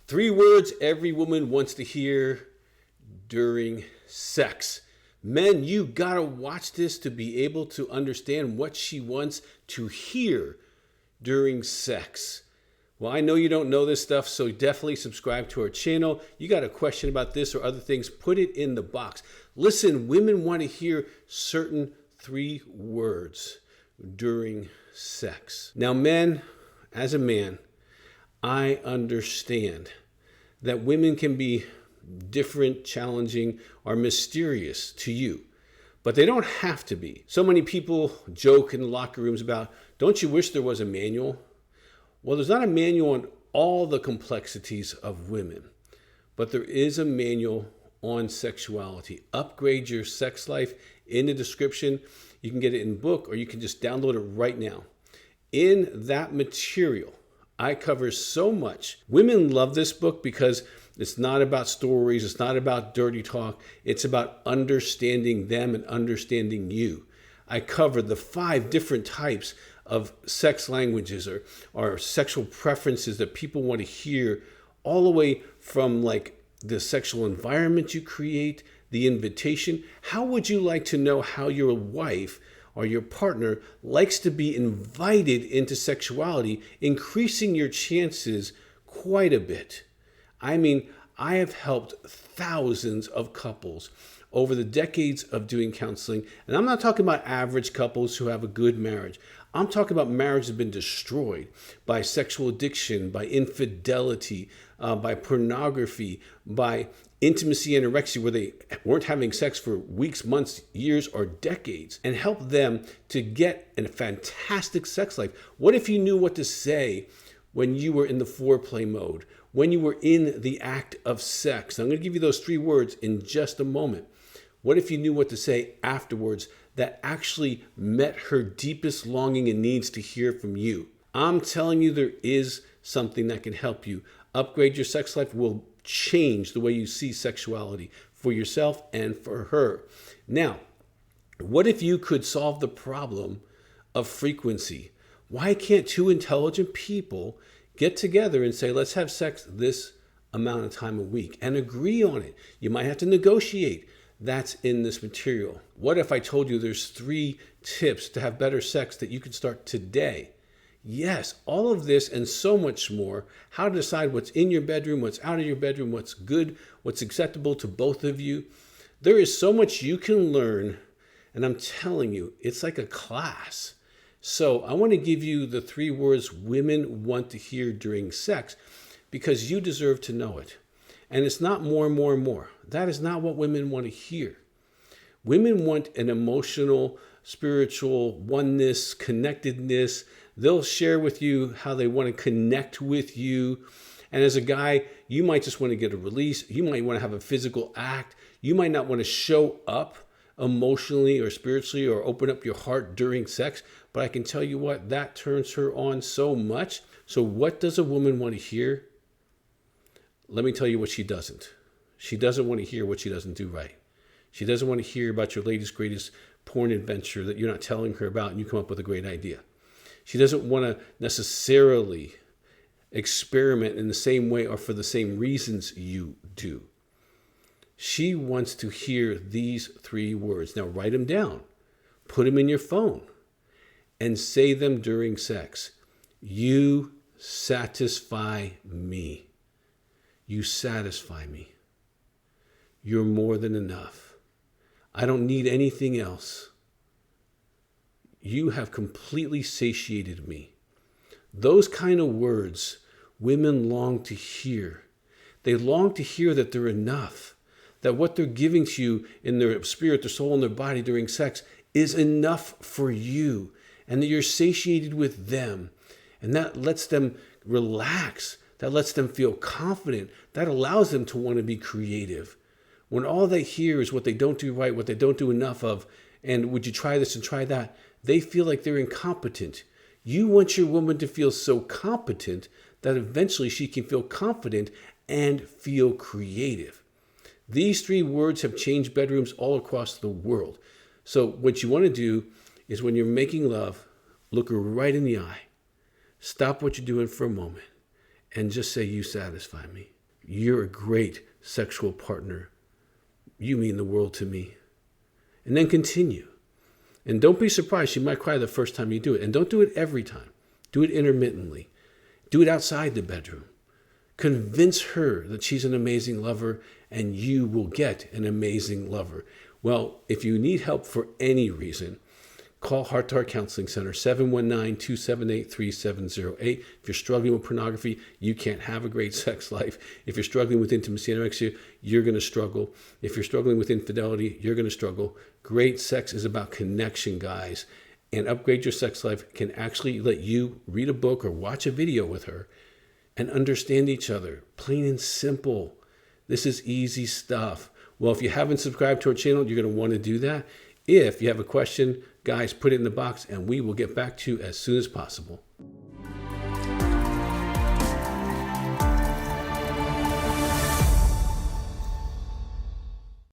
Three words every woman wants to hear during sex. Men, you gotta watch this to be able to understand what she wants to hear during sex. Well, I know you don't know this stuff, so definitely subscribe to our channel. You got a question about this or other things, put it in the box. Listen, women want to hear certain three words during sex. Now, men, as a man, I understand that women can be different, challenging, or mysterious to you, but they don't have to be. So many people joke in locker rooms about, don't you wish there was a manual? Well, there's not a manual on all the complexities of women, but there is a manual on sexuality. Upgrade your sex life in the description. You can get it in book or you can just download it right now. In that material, I cover so much. Women love this book because it's not about stories. It's not about dirty talk. It's about understanding them and understanding you. I cover the 5 different types of sex languages or sexual preferences that people want to hear, all the way from like the sexual environment you create, the invitation. How would you like to know how your wife or your partner likes to be invited into sexuality, increasing your chances quite a bit? I mean, I have helped thousands of couples over the decades of doing counseling. And I'm not talking about average couples who have a good marriage. I'm talking about marriages that have been destroyed by sexual addiction, by infidelity, by pornography, by intimacy anorexia, where they weren't having sex for weeks, months, years, or decades, and help them to get a fantastic sex life. What if you knew what to say when you were in the foreplay mode, when you were in the act of sex? I'm going to give you those 3 words in just a moment. What if you knew what to say afterwards that actually met her deepest longing and needs to hear from you? I'm telling you, there is something that can help you. Upgrade your sex life will change the way you see sexuality for yourself and for her. Now, what if you could solve the problem of frequency? Why can't 2 intelligent people get together and say, let's have sex this amount of time a week and agree on it? You might have to negotiate. That's in this material. What if I told you there's 3 tips to have better sex that you can start today? Yes, all of this and so much more. How to decide what's in your bedroom, what's out of your bedroom, what's good, what's acceptable to both of you. There is so much you can learn, and I'm telling you, it's like a class. So I want to give you the 3 words women want to hear during sex because you deserve to know it. And it's not more, more, more. That is not what women want to hear. Women want an emotional, spiritual oneness, connectedness. They'll share with you how they want to connect with you. And as a guy, you might just want to get a release. You might want to have a physical act. You might not want to show up emotionally or spiritually or open up your heart during sex. But I can tell you what, that turns her on so much. So what does a woman want to hear? Let me tell you what she doesn't. She doesn't want to hear what she doesn't do right. She doesn't want to hear about your latest, greatest porn adventure that you're not telling her about and you come up with a great idea. She doesn't want to necessarily experiment in the same way or for the same reasons you do. She wants to hear these 3 words. Now write them down. Put them in your phone and say them during sex. You satisfy me. You satisfy me. You're more than enough. I don't need anything else. You have completely satiated me. Those kind of words women long to hear. They long to hear that they're enough, that what they're giving to you in their spirit, their soul, and their body during sex is enough for you, and that you're satiated with them. And that lets them relax. That lets them feel confident. That allows them to want to be creative. When all they hear is what they don't do right, what they don't do enough of, and would you try this and try that, they feel like they're incompetent. You want your woman to feel so competent that eventually she can feel confident and feel creative. These 3 words have changed bedrooms all across the world. So what you want to do is when you're making love, look her right in the eye. Stop what you're doing for a moment and just say, you satisfy me. You're a great sexual partner. You mean the world to me. And then continue. And don't be surprised. She might cry the first time you do it. And don't do it every time. Do it intermittently. Do it outside the bedroom. Convince her that she's an amazing lover and you will get an amazing lover. Well, if you need help for any reason, call Heart to Heart Counseling Center, 719-278-3708. If you're struggling with pornography, you can't have a great sex life. If you're struggling with intimacy and anorexia, you're going to struggle. If you're struggling with infidelity, you're going to struggle. Great sex is about connection, guys. And Upgrade Your Sex Life can actually let you read a book or watch a video with her and understand each other. Plain and simple. This is easy stuff. Well, if you haven't subscribed to our channel, you're going to want to do that. If you have a question, guys, put it in the box and we will get back to you as soon as possible.